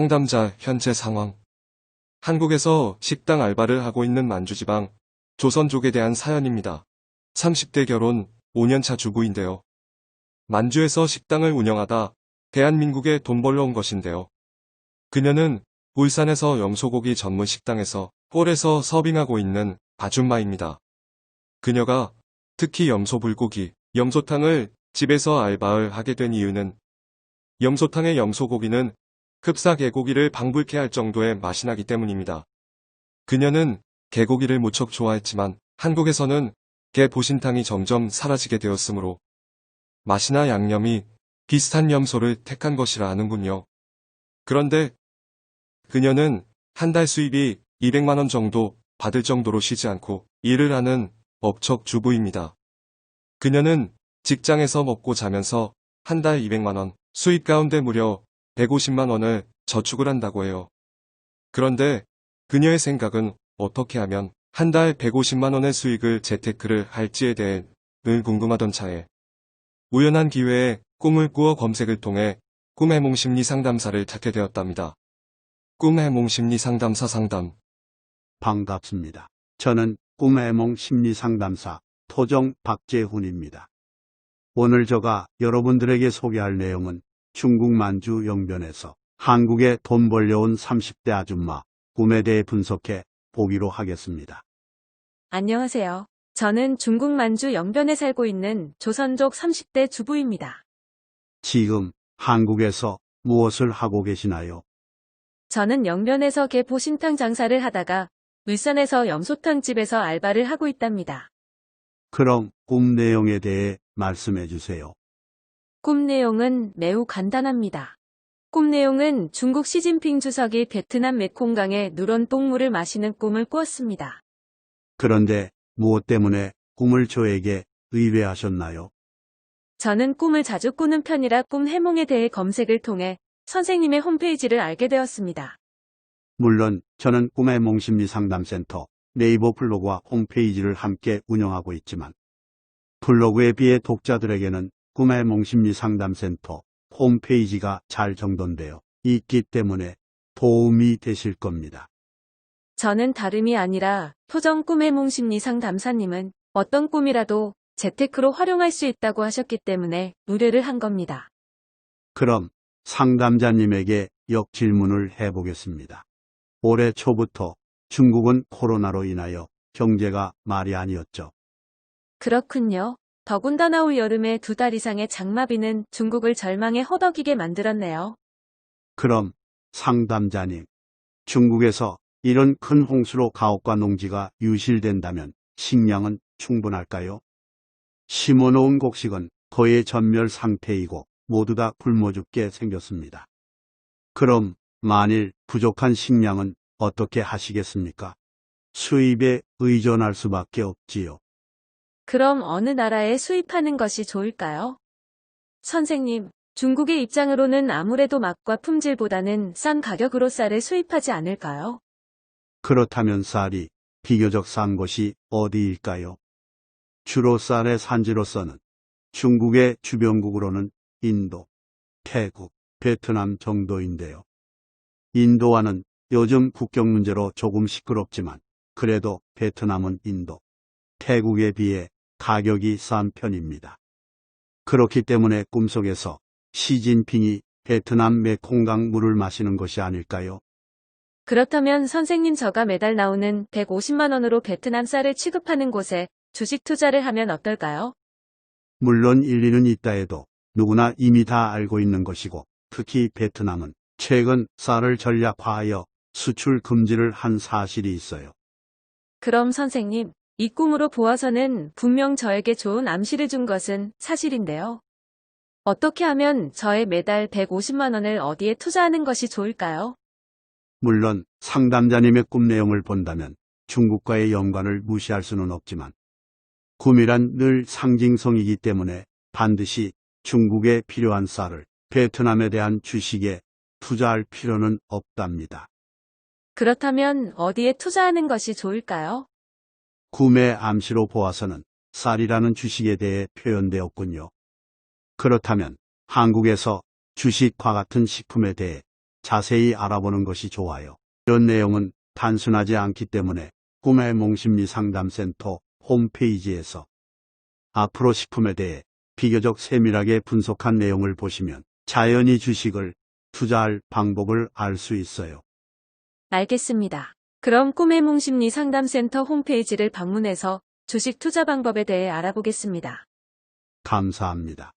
상담자 현재 상황. 한국에서 식당 알바를 하고 있는 만주지방 조선족에 대한 사연입니다. 30대 결혼 5년차 주부인데요. 만주에서 식당을 운영하다 대한민국에 돈 벌러 온 것인데요. 그녀는 울산에서 염소고기 전문 식당에서 홀에서 서빙하고 있는 아줌마입니다. 그녀가 특히 염소불고기, 염소탕을 집에서 알바를 하게 된 이유는 염소탕의 염소고기는 흡사 개고기를 방불케 할 정도의 맛이 나기 때문입니다. 그녀는 개고기를 무척 좋아했지만 한국에서는 개 보신탕이 점점 사라지게 되었으므로 맛이나 양념이 비슷한 염소를 택한 것이라 하는군요. 그런데 그녀는 한 달 수입이 200만 원 정도 받을 정도로 쉬지 않고 일을 하는 업적 주부입니다. 그녀는 직장에서 먹고 자면서 한 달 200만 원, 수입 가운데 무려 150만 원을 저축을 한다고 해요. 그런데 그녀의 생각은 어떻게 하면 한 달 150만 원의 수익을 재테크를 할지에 대해 늘 궁금하던 차에 우연한 기회에 꿈을 꾸어 검색을 통해 꿈해몽 심리 상담사를 찾게 되었답니다. 꿈해몽 심리 상담사 상담. 반갑습니다. 저는 꿈해몽 심리상담사 토종 박재훈입니다. 오늘 제가 여러분들에게 소개할 내용은 중국 만주 영변에서 한국에 돈 벌려온 30대 아줌마 꿈에 대해 분석해 보기로 하겠습니다. 안녕하세요. 저는 중국 만주 영변에 살고 있는 조선족 30대 주부입니다. 지금 한국에서 무엇을 하고 계시나요? 저는 영변에서 개 보신탕 장사를 하다가 울산에서 염소탕 집에서 알바를 하고 있답니다. 그럼 꿈 내용에 대해 말씀해 주세요. 꿈 내용은 매우 간단합니다. 꿈 내용은 중국 시진핑 주석이 베트남 메콩강에 누런 똥물을 마시는 꿈을 꾸었습니다. 그런데 무엇 때문에 꿈을 저에게 의뢰하셨나요? 저는 꿈을 자주 꾸는 편이라 꿈 해몽에 대해 검색을 통해 선생님의 홈페이지를 알게 되었습니다. 물론 저는 꿈의 몽심리상담센터 네이버 블로그와 홈페이지를 함께 운영하고 있지만 블로그에 비해 독자들에게는 꿈의 몽심리상담센터 홈페이지가 잘 정돈되어 있기 때문에 도움이 되실 겁니다. 저는 다름이 아니라 토정 꿈해몽 심리 상담사님은 어떤 꿈이라도 재테크로 활용할 수 있다고 하셨기 때문에 의뢰를 한 겁니다. 그럼 상담자님에게 역질문을 해보겠습니다. 올해 초부터 중국은 코로나로 인하여 경제가 말이 아니었죠. 그렇군요. 더군다나 올 여름에 2달 이상의 장마비는 중국을 절망에 허덕이게 만들었네요. 그럼 상담자님, 중국에서 이런 큰 홍수로 가옥과 농지가 유실된다면 식량은 충분할까요? 심어놓은 곡식은 거의 전멸 상태이고 모두 다 굶어 죽게 생겼습니다. 그럼 만일 부족한 식량은 어떻게 하시겠습니까? 수입에 의존할 수밖에 없지요. 그럼 어느 나라에 수입하는 것이 좋을까요? 선생님, 중국의 입장으로는 아무래도 맛과 품질보다는 싼 가격으로 쌀을 수입하지 않을까요? 그렇다면 쌀이 비교적 싼 곳이 어디일까요? 주로 쌀의 산지로서는 중국의 주변국으로는 인도, 태국, 베트남 정도인데요. 인도와는 요즘 국경 문제로 조금 시끄럽지만 그래도 베트남은 인도, 태국에 비해 가격이 싼 편입니다. 그렇기 때문에 꿈속에서 시진핑이 베트남 메콩강 물을 마시는 것이 아닐까요? 그렇다면 선생님 저가 매달 나오는 150만 원으로 베트남 쌀을 취급하는 곳에 주식 투자를 하면 어떨까요? 물론 일리는 있다 해도 누구나 이미 다 알고 있는 것이고 특히 베트남은 최근 쌀을 전략화하여 수출 금지를 한 사실이 있어요. 그럼 선생님, 이 꿈으로 보아서는 분명 저에게 좋은 암시를 준 것은 사실인데요. 어떻게 하면 저의 매달 150만 원을 어디에 투자하는 것이 좋을까요? 물론 상담자님의 꿈 내용을 본다면 중국과의 연관을 무시할 수는 없지만 꿈이란 늘 상징성이기 때문에 반드시 중국에 필요한 쌀을 베트남에 대한 주식에 투자할 필요는 없답니다. 그렇다면 어디에 투자하는 것이 좋을까요? 꿈의 암시로 보아서는 쌀이라는 주식에 대해 표현되었군요. 그렇다면 한국에서 주식과 같은 식품에 대해 자세히 알아보는 것이 좋아요. 이런 내용은 단순하지 않기 때문에 꿈해몽심리상담센터 홈페이지에서 앞으로 식품에 대해 비교적 세밀하게 분석한 내용을 보시면 자연히 주식을 투자할 방법을 알 수 있어요. 알겠습니다. 그럼 꿈의 몽심리 상담센터 홈페이지를 방문해서 주식 투자 방법에 대해 알아보겠습니다. 감사합니다.